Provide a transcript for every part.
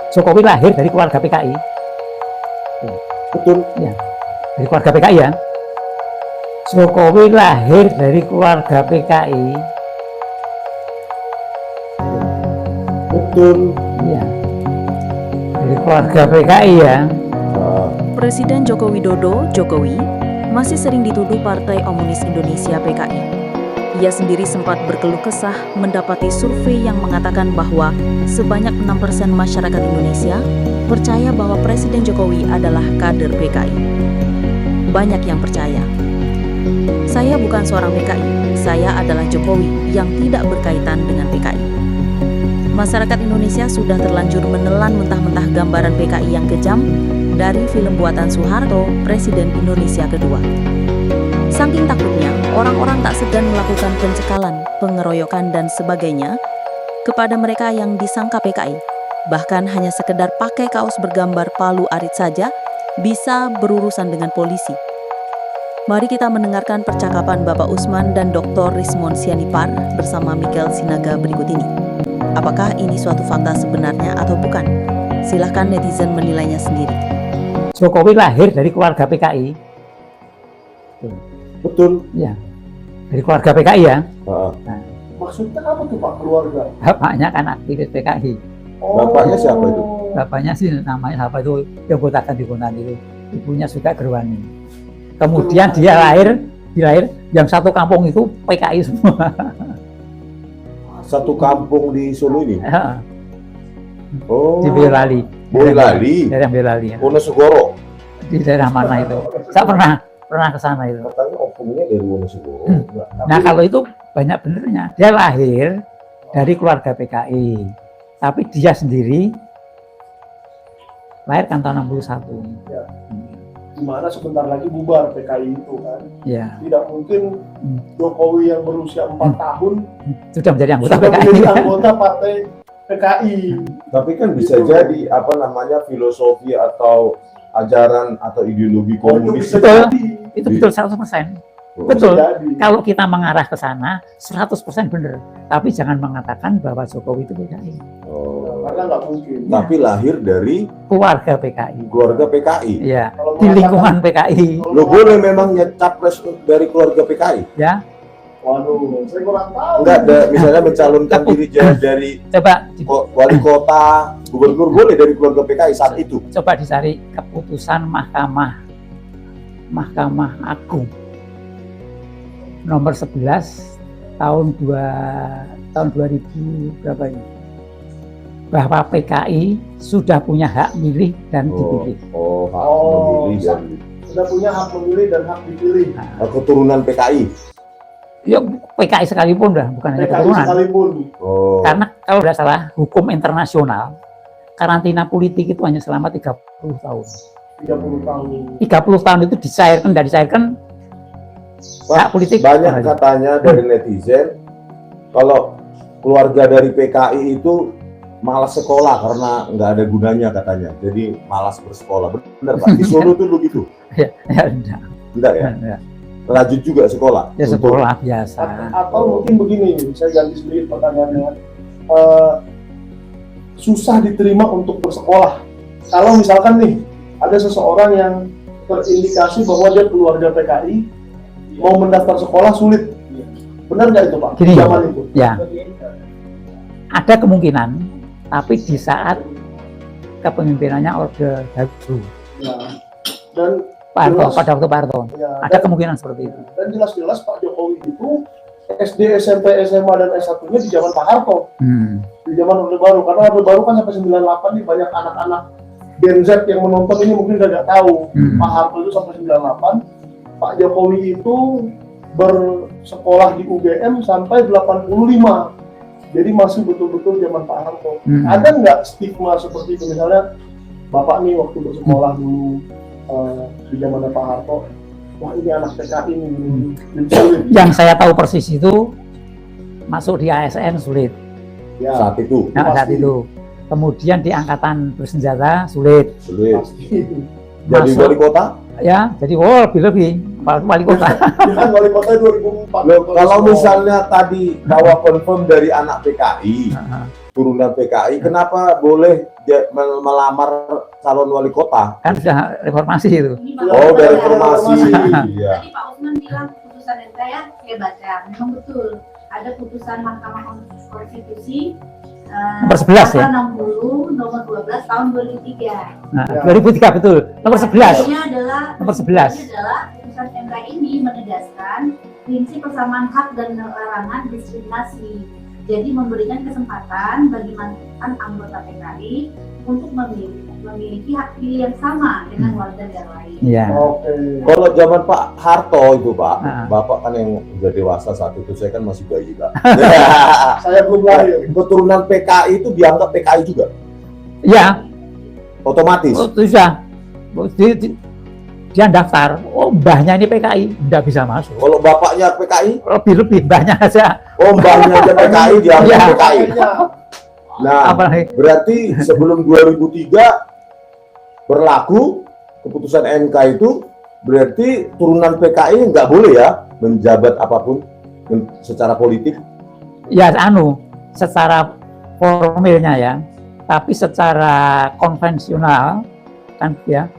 Jokowi lahir dari keluarga PKI. Betul. Ya, dari keluarga PKI ya. Jokowi lahir dari keluarga PKI. Betul. Ya, dari keluarga PKI ya. Presiden Joko Widodo, Jokowi, masih sering dituduh Partai Komunis Indonesia (PKI). Ia sendiri sempat berkeluh kesah mendapati survei yang mengatakan bahwa sebanyak 6% masyarakat Indonesia percaya bahwa Presiden Jokowi adalah kader PKI. Banyak yang percaya. Saya bukan seorang PKI, saya adalah Jokowi yang tidak berkaitan dengan PKI. Masyarakat Indonesia sudah terlanjur menelan mentah-mentah gambaran PKI yang kejam dari film buatan Soeharto, Presiden Indonesia kedua. Saking takutnya, orang-orang tak segan melakukan pencekalan, pengeroyokan, dan sebagainya kepada mereka yang disangka PKI. Bahkan hanya sekedar pakai kaos bergambar palu arit saja bisa berurusan dengan polisi. Mari kita mendengarkan percakapan Bapak Usman dan Dr. Rismon Sianipar bersama Michael Sinaga berikut ini. Apakah ini suatu fakta sebenarnya atau bukan? Silahkan netizen menilainya sendiri. Jokowi lahir dari keluarga PKI. Betul. Ya, dari keluarga PKI ya. Nah, Maksudnya apa tuh Pak, keluarga? Bapaknya kan aktivis PKI. Bapaknya siapa itu? Bapaknya sih namanya apa itu, yang botakan di Bonan itu. Ibunya juga Gerwani. Kemudian dia lahir yang satu kampung itu PKI semua. Satu kampung di Solo ini. Oh. Di Boyolali. Boyolali. Daerah Boyolali ya. Wonosegoro. Di daerah mana itu? Saya pernah ke sana itu. Katanya opungnya dari Wonosegoro. Nah, kalau itu banyak benernya. Dia lahir dari keluarga PKI. Tapi dia sendiri lahir kan tahun 61. Ya. Dimana sebentar lagi bubar PKI itu kan. Ya. Tidak mungkin Jokowi yang berusia 4 tahun Sudah menjadi anggota sudah PKI. menjadi anggota partai PKI. Tapi kan bisa jadi apa namanya filosofi atau ajaran atau ideologi komunis. Bisa Betul. jadi. Itu betul 100%. Betul. Kalau kita mengarah ke sana 100% benar. Tapi jangan mengatakan bahwa Jokowi itu PKI. Karena nggak mungkin. Tapi lahir dari Keluarga PKI. keluarga PKI. Ya, Kalau di mengatakan- lingkungan PKI. Lo boleh memang capres dari keluarga PKI? Ya, Waduh, saya kurang tahu. Enggak ada, misalnya mencalonkan diri dari coba wali kota, gubernur boleh dari keluarga PKI saat itu. coba dicari keputusan Mahkamah Agung nomor 11 tahun 2000 berapa ini, bahwa PKI sudah punya hak milih dan dipilih. Hak memilih dan Sudah punya hak memilih dan hak dipilih. keturunan PKI. Ya, PKI sekalipun dah, bukan hanya PKI keturunan. sekalipun. Karena kalau tidak salah hukum internasional, karantina politik itu hanya selama 30 tahun. 30 tahun. 30 tahun itu dicairkan hak politik. Banyak katanya dari netizen kalau keluarga dari PKI itu malas sekolah karena nggak ada gunanya katanya. Jadi malas bersekolah. Benar Pak? Di Solo tuh begitu? Ya, enggak. Enggak ya? Ya, Lanjut juga sekolah? ya sekolah biasa. Atau mungkin begini, saya ganti sedikit pertanyaannya. Susah diterima untuk bersekolah. Kalau misalkan nih, ada seseorang yang terindikasi bahwa dia keluarga PKI, mau mendaftar sekolah sulit. Benar nggak itu Pak? Gini, Zaman itu. ya, ada kemungkinan, tapi di saat kepemimpinannya Orde Baru, Ya. Dan Pak Harto, jelas- pada waktu Pak Harto, ya, ada kemungkinan seperti itu. dan jelas-jelas Pak Jokowi itu SD, SMP, SMA, dan S1-nya di zaman Pak Harto. Di zaman Orde Baru, karena Orde Baru kan sampai 98 nih banyak anak-anak Gen Z yang menonton ini mungkin nggak tahu. Pak Harto itu sampai 98, Pak Jokowi itu bersekolah di UGM sampai 85. Jadi masih betul-betul zaman Pak Harto. Ada nggak stigma seperti itu, misalnya Bapak nih waktu bersekolah dulu di zaman Pak Harto, wah ini anak PKI ini sulit. Yang saya tahu persis itu masuk di ASN sulit. Ya, Saat itu Nah, saat Pasti. itu. Kemudian di angkatan bersenjata sulit. sulit. pasti. Jadi Masuk. wali kota? Ya, jadi lebih wali kota. Dia kan wali kota 2004. Loh, kalau misalnya tadi bahwa confirm dari anak PKI, turunan PKI, kenapa boleh melamar calon wali kota? Kan sudah reformasi itu. Oh, dari reformasi. Iya. Tadi Pak Usman bilang putusan MK ya, saya baca, memang betul. Ada putusan Mahkamah Konstitusi Nomor 11 ya? 60 nomor 12 tahun 2003. Nah, 2003 betul. Nomor 11. Intinya adalah Nomor 11. putusan MK ini menegaskan prinsip persamaan hak dan larangan diskriminasi. Jadi memberikan kesempatan bagi mantan anggota PKI untuk memiliki hak pilih yang sama dengan warga negara lain. Iya. Oke. Kalau zaman Pak Harto itu Pak, Nah. Bapak kan yang udah dewasa saat itu, saya kan masih bayi Pak. Saya belum lahir. Keturunan PKI itu dianggap PKI juga, Iya. otomatis. Oh, itu sudah. Dia daftar. Oh, mbahnya ini PKI, nggak bisa masuk. Kalau bapaknya PKI, Lebih mbahnya aja. oh mbahnya aja PKI dianggap Iya. PKI. Nah, Apalagi berarti sebelum 2003 berlaku keputusan MK itu, berarti turunan PKI nggak boleh ya menjabat apapun secara politik. ya secara formilnya ya, tapi secara konvensional kan ya,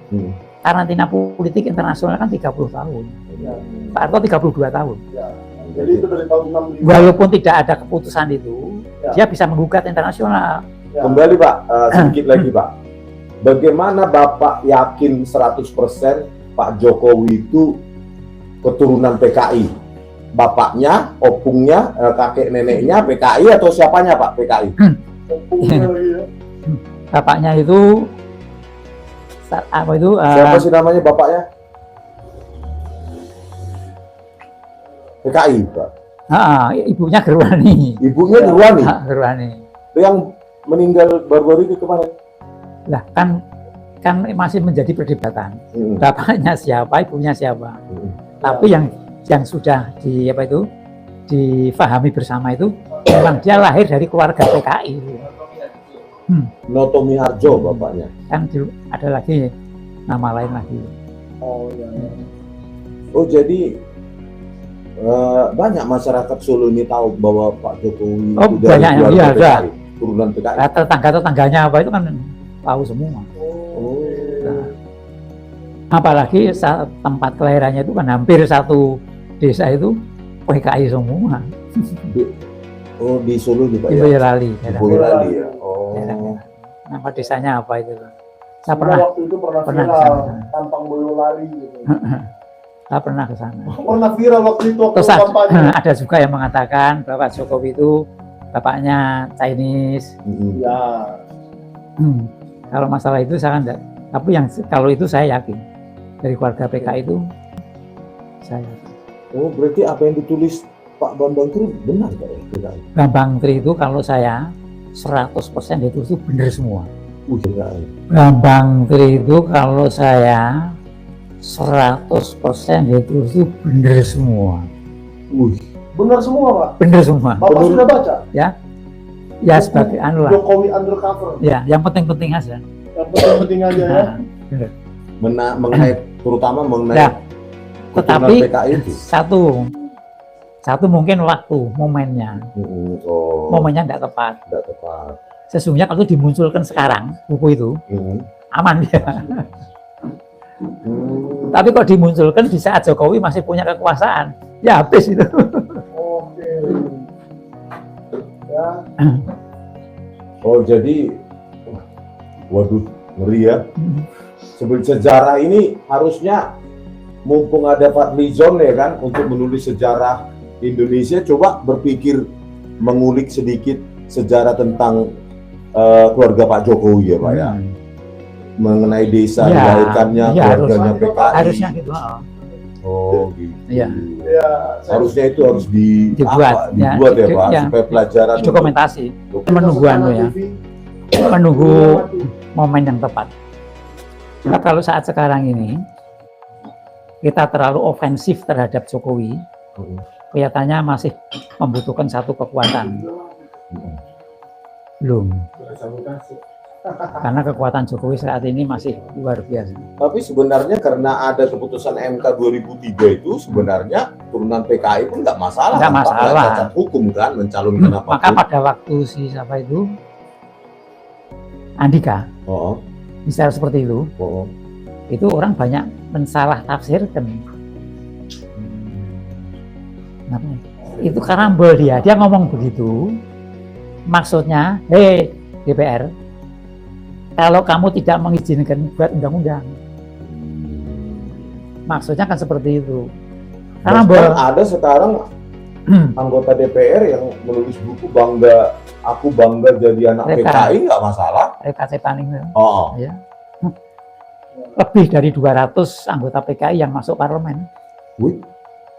karantina politik internasional kan 30 tahun. Pak Harto 32 tahun. Jadi itu dari tahun 65. Walaupun tidak ada keputusan itu, dia bisa menggugat internasional. Ya. Kembali Pak, sedikit lagi Pak. Bagaimana Bapak yakin 100% Pak Jokowi itu keturunan PKI? Bapaknya, opungnya, kakek neneknya PKI atau siapanya Pak PKI? Opungnya lagi ya. Bapaknya itu apa itu? Siapa sih namanya bapaknya? PKI Pak. Ibunya Gerwani. Ibunya Gerwani. Gerwani. Yang meninggal baru-baru itu kemarin. Lah kan masih menjadi perdebatan. Bapaknya siapa, ibunya siapa. Tapi yang sudah difahami bersama itu memang dia lahir dari keluarga PKI. Noto Miharjo bapaknya. Kan ada lagi nama lain lagi. Oh iya. Oh jadi banyak masyarakat Solo ini tahu bahwa Pak Jokowi Oh, itu dari banyak yang keluarga iya, PKI, turunan PKI. Nah, tetangganya apa itu kan tahu semua. Oh. Nah, apalagi tempat kelahirannya itu kan hampir satu desa itu PKI semua. Oh di Solo juga Di ya? Boyolali. Di Boyolali ya. Oh. Nama desanya apa itu? Saya Pernah pernah waktu itu pernah pernah viral kesana. tampang Boyolali gitu. saya pernah ke sana. Pernah viral waktu itu waktu Terus kampanye. ada juga yang mengatakan bahwa Jokowi itu bapaknya Chinese. Ya. Kalau masalah itu saya enggak. Tapi kalau itu saya yakin dari keluarga PKI itu saya yakin. Oh berarti apa yang ditulis Pak Bambang itu benar Pak ya? PKI? Bambang Tri itu kalau saya 100% itu benar semua. PKI. Bambang Tri itu kalau saya 100% itu benar semua. Benar semua Pak. Benar semua. Bapak sudah baca? Ya sebagai anu lah. Jokowi undercover. Ya, yang penting-penting aja. Yang penting-penting aja ya. Nah, benar. Mengenai terutama mengenai Ya, tetapi PKI itu. satu mungkin waktu momennya Oh. momennya tidak tepat. Tidak tepat. Sesungguhnya kalau dimunculkan sekarang buku itu aman dia. Tapi kalau dimunculkan di saat Jokowi masih punya kekuasaan, ya habis itu. Oke. Ya. Oh jadi, waduh ngeri ya. Sebelum sejarah ini harusnya mumpung ada Pak Lizon ya kan untuk menulis sejarah Indonesia, coba berpikir mengulik sedikit sejarah tentang keluarga Pak Jokowi ya Pak ya. Mengenai desa Ya, dilahirkannya, ya, keluarganya PKI. Harusnya gitu. Oh gitu. Iya. Ya. Harusnya itu harus Dibuat, ya, dibuat ya Pak, ya. supaya pelajaran. Dokumentasi, menunggu anu ya, menunggu momen yang tepat. Nah, kalau saat sekarang ini kita terlalu ofensif terhadap Jokowi, kelihatannya masih membutuhkan satu kekuatan. Belum. Karena kekuatan Jokowi saat ini masih luar biasa. Tapi sebenarnya karena ada keputusan MK 2003 itu sebenarnya turunan PKI pun nggak masalah. Nggak kan, Pak? masalah. Nggak cacat hukum kan mencalonkan apapun. Maka pada waktu si siapa itu Andika, Oh, misalnya seperti itu orang banyak mensalah tafsirkan. Itu karambol dia ngomong begitu, maksudnya, hei DPR, kalau kamu tidak mengizinkan buat undang-undang, maksudnya kan seperti itu. Karambol. Bahkan ada sekarang anggota DPR yang menulis buku aku bangga jadi anak PKI, nggak masalah. RKC Taning. Oh, Ya. Lebih dari 200 anggota PKI yang masuk parlemen. wih,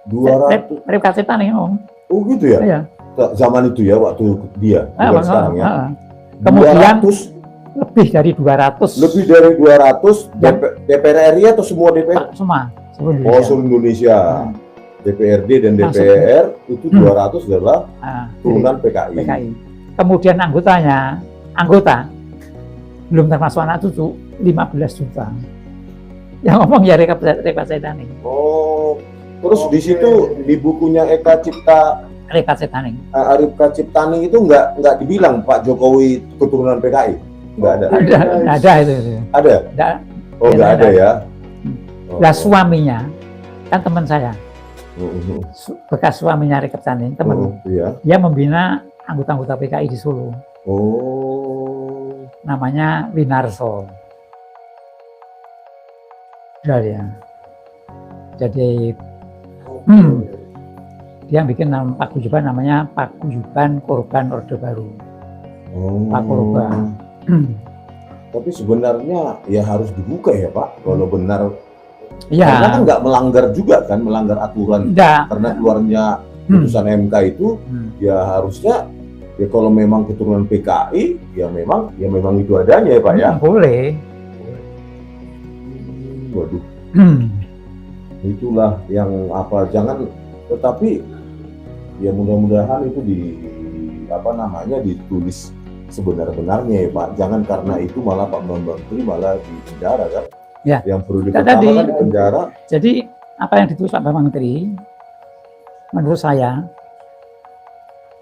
200. RKC Taning, Om. Oh gitu ya? Iya. Zaman itu ya, waktu dia, bukan sekarang ya. Kemudian 200, lebih dari 200 lebih dari 200 Yang- DPR RI atau semua DPR? semua seluruh Oh, Indonesia. seluruh Indonesia. DPRD dan Langsung. DPR itu 200 adalah Ah, turunan PKI. PKI. Kemudian anggota belum termasuk anak cucu 15 juta. Yang ngomong ya RKC Taning. Oh, terus di Oke. situ di bukunya Eka Cipta RKC Taning. Arif Ciptani itu nggak dibilang Pak Jokowi keturunan PKI, nggak ada. Ada itu. Ada? Ada. Oh, nggak ada ya. Lah suaminya kan teman saya, Oh, bekas suaminya RKC Taning, teman. iya. Dia membina anggota-anggota PKI di Solo. Oh, Namanya Winarso. Udah dia. Jadi dia bikin nama paguyuban namanya Paguyuban Korban Orde Baru. oh. Pak Korban. Tapi sebenarnya ya harus dibuka ya Pak, kalau benar. Iya. Karena kan nggak melanggar juga kan, melanggar aturan. Enggak. Karena keluarnya putusan MK itu ya harusnya ya kalau memang keturunan PKI ya memang itu adanya ya Pak ya. Boleh. Waduh, itulah yang apa, jangan, tetapi ya mudah-mudahan itu ditulis sebenar-benarnya ya Pak. Jangan karena itu malah Pak Bambang Tri malah di penjara kan. Ya. Yang perlu Tadi- dipertama kan di penjara. Jadi apa yang ditulis Pak Bambang Tri menurut saya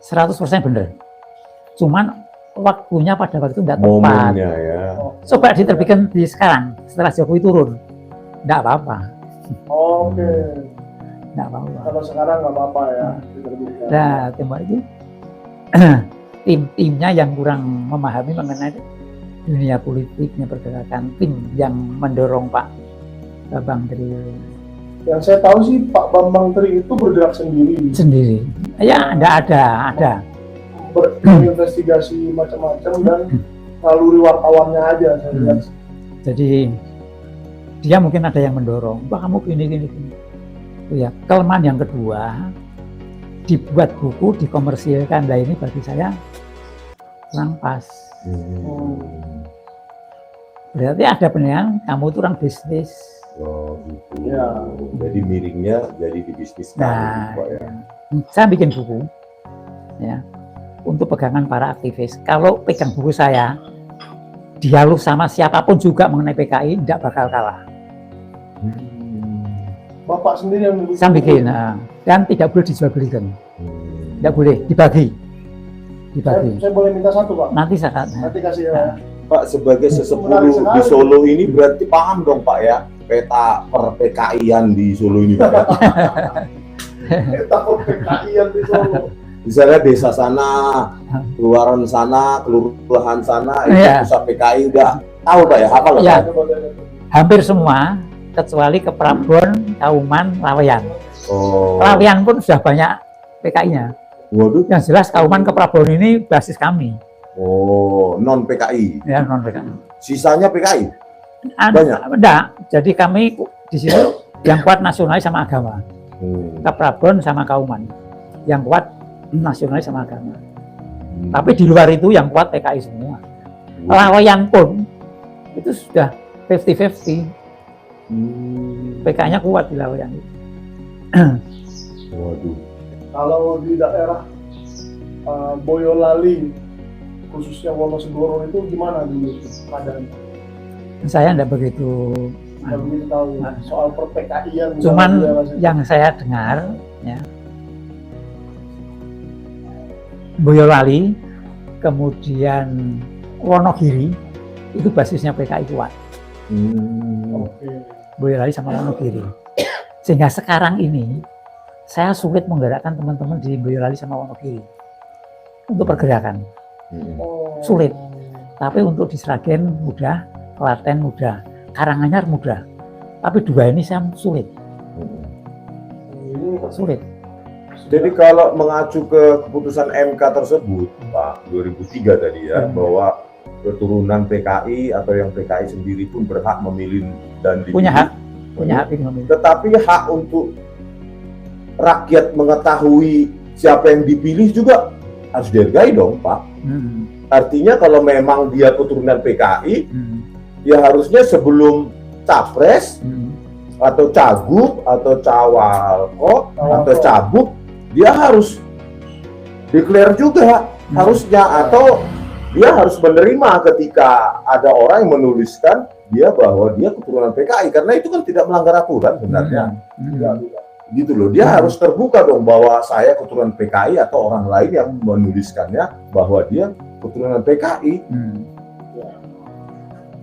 100% benar. Cuman waktunya pada waktu itu tidak tepat. Momennya ya. Coba diterbitkan di sekarang setelah Jokowi turun. Tidak apa-apa. Oke. Tidak apa-apa. Kalau sekarang nggak apa-apa ya. diterbitkan. Nah, tembak itu tim-timnya yang kurang memahami mengenai dunia politiknya pergerakan, tim yang mendorong Pak Bambang Tri Yang saya tahu sih Pak Bambang Tri itu bergerak sendiri, sendiri. Ya, enggak ada. berinvestigasi macam-macam dan naluri wartawannya aja saya lihat. Jadi dia mungkin ada yang mendorong, Pak kamu gini. Itu ya. Kelemahan yang kedua, dibuat buku, dikomersilkan. Nah ini bagi saya kurang pas. Berarti ada penilaian kamu itu orang bisnis. Oh, gitu. Ya. Jadi miringnya jadi di bisnis Nah, Pak ya. saya bikin buku ya untuk pegangan para aktivis. Kalau pegang buku saya, dialog sama siapapun juga mengenai PKI tidak bakal kalah. Bapak sendiri yang membuat Saya buku. bikin dan tidak boleh dijual belikan, tidak boleh dibagi. Saya boleh minta satu Pak. Nanti saya Nanti kasih ya. Pak, sebagai Menarik sesepuh sekali. di Solo ini berarti paham dong Pak ya peta per PKI-an di Solo ini Pak ya. Takut PKI yang di Solo. Misalnya desa sana, keluaran sana, kelurahan sana, itu Iya. pusat PKI udah tahu Pak ya, hafal Iya. Pak? hampir semua kecuali ke Prabon, Kauman, Laweyan. Oh, Laweyan pun sudah banyak PKI-nya. waduh, Yang jelas Kauman ke Prabon ini basis kami, oh non PKI, ya non PKI. sisanya PKI. Banyak? Enggak, jadi kami di situ yang kuat nasionalis sama agama. Ke Prabon sama Kauman. Yang kuat nasionalis sama agama. Tapi di luar itu yang kuat PKI semua. Laweyan pun itu sudah 50-50. PKI-nya kuat di Laweyan. Waduh, Kalau di daerah Boyolali, khususnya Wonosegoro itu gimana dulu keadaannya? Saya enggak begitu. Nggak begitu tahu soal per-PKI-an. Cuman yang saya dengar, ya, Boyolali, kemudian Wonogiri, itu basisnya PKI kuat. Oke. Boyolali sama Wonogiri. Sehingga sekarang ini saya sulit menggerakkan teman-teman di Boyolali sama Wonogiri untuk pergerakan. Oh. Sulit. Tapi untuk di Sragen mudah, Klaten mudah, Karanganyar mudah. Tapi dua ini saya sulit. Ini Sulit. Jadi kalau mengacu ke keputusan MK tersebut, Pak, 2003 tadi ya, bahwa keturunan PKI atau yang PKI sendiri pun berhak memilih dan dipilih. Punya hak ini memilih. Tetapi hak untuk rakyat mengetahui siapa yang dipilih juga harus dihargai dong, Pak. Artinya kalau memang dia keturunan PKI, ya harusnya sebelum capres atau cagup atau cawalkot atau cabuk, dia harus declare juga harusnya, atau dia harus menerima ketika ada orang yang menuliskan dia bahwa dia keturunan PKI, karena itu kan tidak melanggar aturan sebenarnya. Gitu loh, dia harus terbuka dong bahwa saya keturunan PKI, atau orang lain yang menuliskannya bahwa dia keturunan PKI.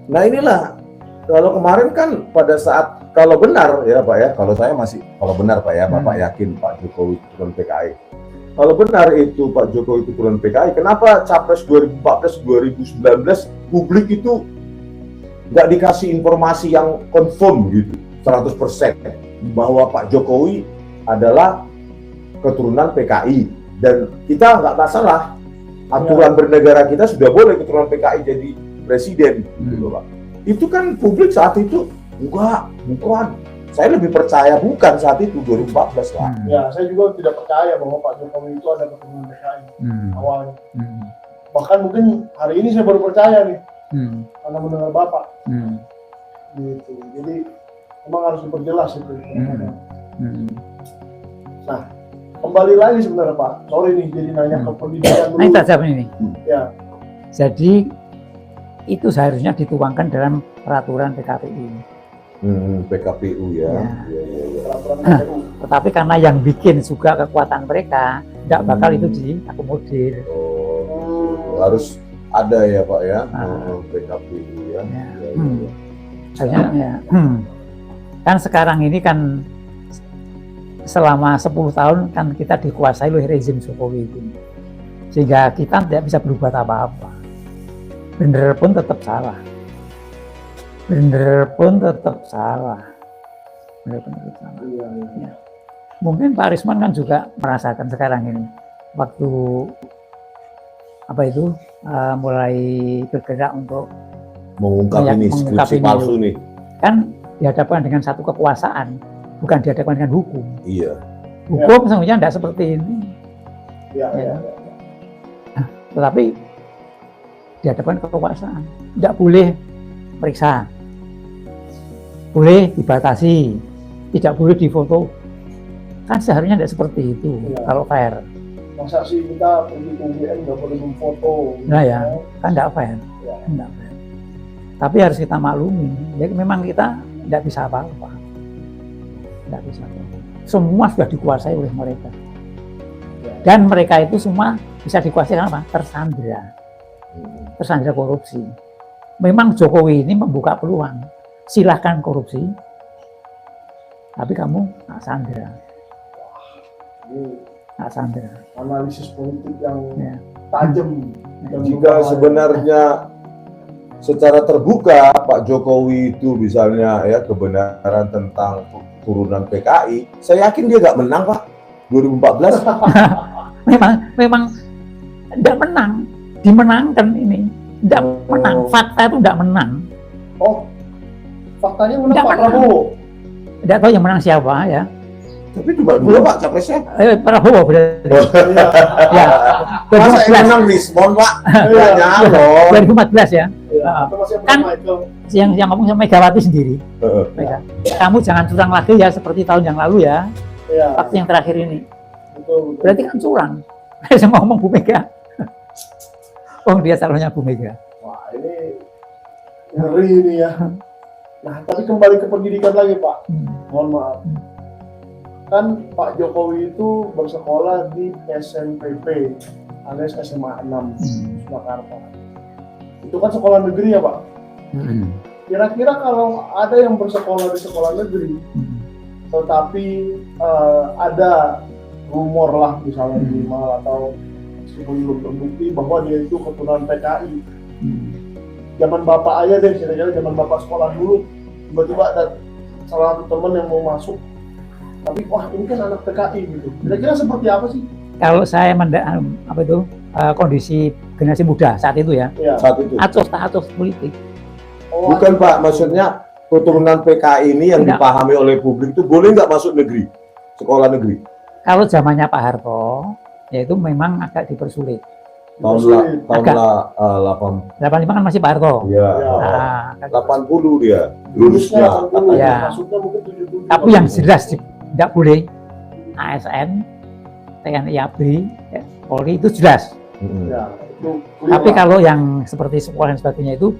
Nah inilah, kalau kemarin kan pada saat, kalau benar ya Pak ya, kalau saya masih, kalau benar Pak ya, Bapak yakin Pak Jokowi keturunan PKI. Kalau benar itu Pak Jokowi keturunan PKI, kenapa Capres 2014-2019 publik itu nggak dikasih informasi yang confirm gitu, 100% bahwa Pak Jokowi adalah keturunan PKI, dan kita nggak masalah, aturan bernegara kita sudah boleh keturunan PKI jadi presiden gitu Pak. Itu kan publik saat itu enggak, bukan. Saya lebih percaya bukan saat itu 2014 lah. Ya, saya juga tidak percaya bahwa Pak Jokowi itu ada keturunan PKI awalnya. Bahkan mungkin hari ini saya baru percaya nih, karena mendengar Bapak. Gitu. Jadi memang harus diperjelas itu. Nah, kembali lagi sebenarnya Pak. Sorry nih, jadi nanya ke pendidikan dulu. Nah, kita jawab ini. Ya. Jadi itu seharusnya dituangkan dalam peraturan PKPU. PKPU ya. Peraturan Nah, KPU. tetapi karena yang bikin juga kekuatan mereka, tidak bakal itu diakomodir. Harus ada ya Pak ya, PKPU ya. Hanya, ya. Kan sekarang ini kan selama 10 tahun kan kita dikuasai oleh rezim Jokowi itu, sehingga kita tidak bisa berbuat apa-apa. Bener pun tetap salah. Bener pun tetap salah. Ya. Mungkin Pak Risman kan juga merasakan sekarang ini, waktu apa itu mulai bergerak untuk mengungkap ini skripsi palsu nih. Kan dihadapkan dengan satu kekuasaan, bukan dihadapkan dengan hukum. Iya. Hukum sebenarnya tidak seperti ini. Ya. Tetapi dihadapkan kekuasaan, tidak boleh periksa, boleh dibatasi, tidak boleh difoto. Kan seharusnya tidak seperti itu kalau fair. Masa sih kita pergi ke UGM nggak boleh memfoto? Nah ya, kan tidak fair. Tidak fair. Tapi harus kita maklumi, ya memang kita tidak bisa apa-apa. Tidak bisa apa-apa. Semua sudah dikuasai oleh mereka. Dan mereka itu semua bisa dikuasai apa? Tersandra. Tersandra korupsi. Memang Jokowi ini membuka peluang. Silahkan korupsi, tapi kamu nggak sandra. Nggak sandra. Analisis politik yang tajam. Jika sebenarnya secara terbuka Pak Jokowi itu misalnya ya kebenaran tentang turunan PKI, saya yakin dia nggak menang Pak 2014. memang tidak menang, dimenangkan ini, tidak menang. Fakta itu tidak menang. Oh, faktanya menang Pak Prabowo. Tidak tahu yang menang siapa ya. Tapi cuma dua Pak capresnya. Prabowo berarti. Ya. Masa yang menang Rismon Pak? Nyalon. 2014 ya. Kan yang ngomong sama Megawati sendiri. Kamu jangan curang lagi ya seperti tahun yang lalu ya. Waktu yang terakhir ini. Betul. Berarti kan curang. Saya mau ngomong Bu Mega. Oh dia calonnya Bu Mega. Wah ini ngeri ini ya. Nah tapi kembali ke pendidikan lagi Pak. Mohon maaf. Kan Pak Jokowi itu bersekolah di SMPP alias SMA 6 Surakarta. Itu kan sekolah negeri ya Pak? Kira-kira kalau ada yang bersekolah di sekolah negeri, tetapi ada rumor lah misalnya minimal atau belum terbukti bahwa dia itu keturunan PKI. Zaman bapak aja deh, kira-kira zaman bapak sekolah dulu, tiba-tiba ada salah satu teman yang mau masuk, tapi wah ini kan anak PKI gitu. Kira-kira seperti apa sih? Kalau saya kondisi generasi muda saat itu ya, Saat itu. atos politik. Oh, Bukan Pak, maksudnya keturunan PKI ini yang Enggak. dipahami oleh publik itu boleh nggak masuk negeri, sekolah negeri? Kalau zamannya Pak Harto, ya itu memang agak dipersulit. Tahun Agak. 85 kan masih Pak Harto. Ya, Nah, 80 dia lulusnya lulusnya. 80, Ya. masuknya mungkin 70. tapi yang jelas tidak boleh ASN, TNI ABRI, ya, Polri itu jelas. Mm-mm. Ya, itu Tapi kalau yang seperti sekolah dan sebagainya itu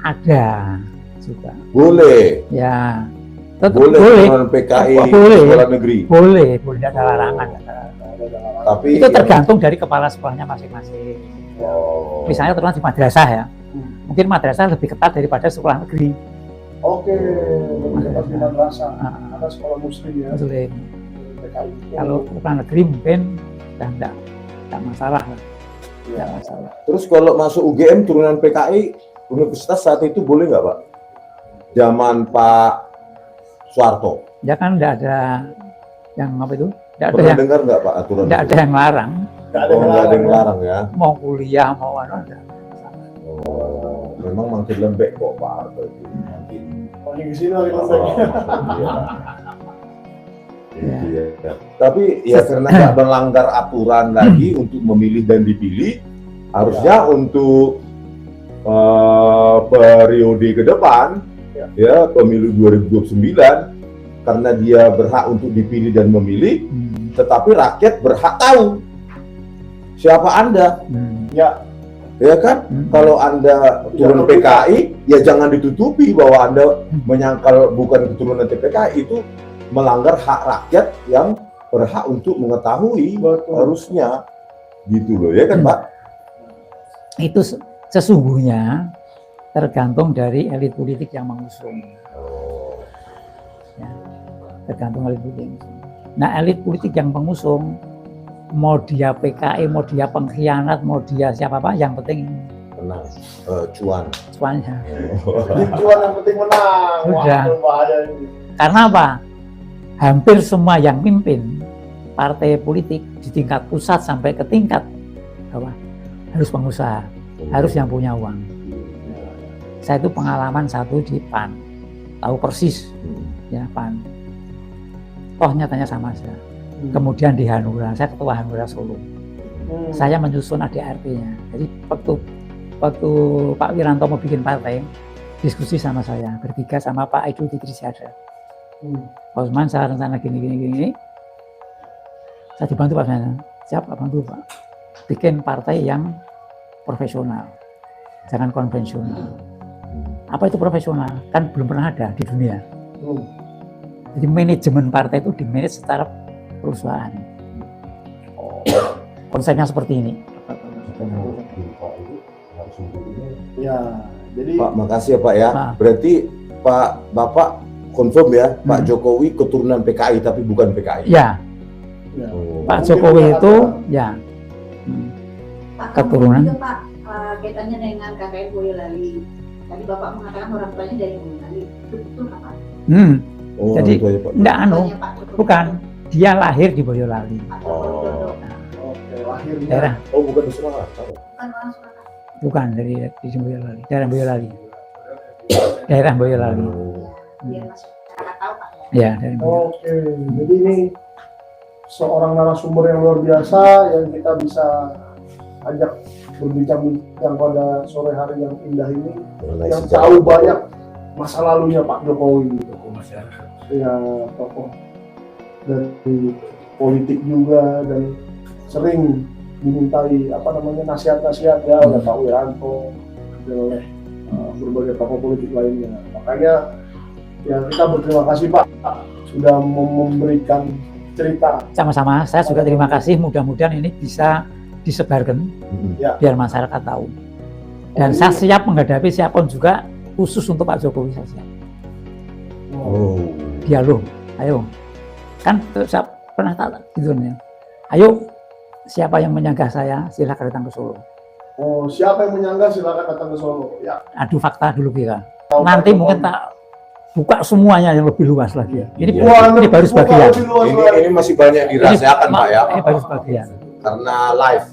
ada juga. Boleh, Ya, tetap boleh boleh, keturunan PKI Boleh. sekolah negeri. boleh, tidak ada larangan. Tidak ada larangan. Tapi Itu tergantung dari kepala sekolahnya masing-masing. Oh. Misalnya terutama di madrasah ya, mungkin madrasah lebih ketat daripada sekolah negeri. Oke, berkelas di madrasah, Ah, ada sekolah muslim ya. Muslim. PKI. Kalau sekolah negeri mungkin sudah tidak masalah lah. Ya. Tidak masalah. Terus kalau masuk UGM turunan PKI, universitas saat itu boleh nggak Pak? Zaman Pak Soeharto. Ya kan tidak ada yang apa itu? Tidak ada Pernah yang dengar nggak Pak aturan tidak itu? ada yang larang. Nggak ada Oh, yang nggak ada yang larang, larang ya. Mau kuliah mau ada. Oh, memang makin lembek kok Pak Harto itu. Makin Makin kesini makin oh, lembek. iya. Iya. Tapi ya karena nggak melanggar aturan lagi untuk memilih dan dipilih, harusnya untuk periode ke depan, ya pemilu 2029, karena dia berhak untuk dipilih dan memilih, tetapi rakyat berhak tahu siapa Anda, Ya, ya kan? Kalau Anda turun PKI, ya jangan ditutupi bahwa Anda menyangkal bukan keturunan PKI, itu melanggar hak rakyat yang berhak untuk mengetahui. betul. Harusnya gitu loh, ya kan Pak? Itu sesungguhnya tergantung dari elit politik yang mengusung. Ya, tergantung elit politik yang mengusung. Nah, elit politik yang mengusung, mau dia PKI, mau dia pengkhianat, mau dia siapa apa, yang penting Tenang, cuan. cuannya. Tujuan yang penting menang. Sudah. Wah, berbahaya ini. Karena apa? Hampir semua yang mimpin partai politik di tingkat pusat sampai ke tingkat bawah harus pengusaha, harus yang punya uang. Saya itu pengalaman satu di PAN, tahu persis ya PAN. Toh nyatanya sama saya. Kemudian di Hanura, saya ketua Hanura Solo. Saya menyusun ADRT-nya. Jadi waktu Pak Wiranto mau bikin partai, diskusi sama saya bertiga sama Pak Aidul Fitri Syahda. Pak Usman, saya rencana gini. Saya dibantu Pak Usman. Siap Pak, bantu Pak. Bikin partai yang profesional, jangan konvensional. Apa itu profesional? Kan belum pernah ada di dunia. Jadi manajemen partai itu dimanage secara perusahaan. Konsepnya seperti ini. Ya, jadi Pak, makasih ya Pak ya. Pak. Berarti Bapak confirm ya, Pak Hmm. Jokowi keturunan PKI tapi bukan PKI. Ya, ya. Oh. Pak Mungkin Jokowi ada- itu ya Pak, Keturunan. juga Pak, kaitannya dengan KKN Boyolali. Tadi Bapak mengatakan orang tuanya dari Boyolali. Itu betul nggak, Pak? Oh, Jadi, itu aja, Pak. enggak anu, Tuanya Pak Jokowi. bukan. Dia lahir di Boyolali, Pak Jokowi Dodo. Oke, lahirnya. daerah Oh, bukan di Semarang. Bukan orang Surakarta. bukan dari Boyolali, daerah Boyolali. Daerah Boyolali. Oh. Biar masyarakat tahu Pak ya. Ya, dari Boyolali. Oke, jadi ini seorang narasumber yang luar biasa yang kita bisa ajak berbincang-bincang pada sore hari yang indah ini, Mengenai yang sejarah. tahu banyak masa lalunya Pak Jokowi, ya tokoh dari politik juga dan sering dimintai nasihat-nasihat ya oleh Pak Wiranto dan oleh berbagai tokoh politik lainnya. Makanya ya kita berterima kasih Pak sudah memberikan cerita. Sama-sama, saya juga terima kasih. Mudah-mudahan ini bisa disebarkan Mm-mm. biar masyarakat tahu. Dan Oh, saya siap menghadapi siapapun juga khusus untuk Pak Jokowi saja. Oh. Dialog, ayo. Kan saya pernah tak gitu nih. Ayo, siapa yang menyanggah saya, silakan datang ke Solo. Oh, siapa yang menyangka silakan datang ke Solo. Ya. Adu fakta dulu kita. Nanti mungkin tak buka semuanya yang lebih luas lagi. Ini, Iya. ini baru sebagian. Ini masih banyak dirahasiakan Pak ya, Ini baru sebagian. karena live.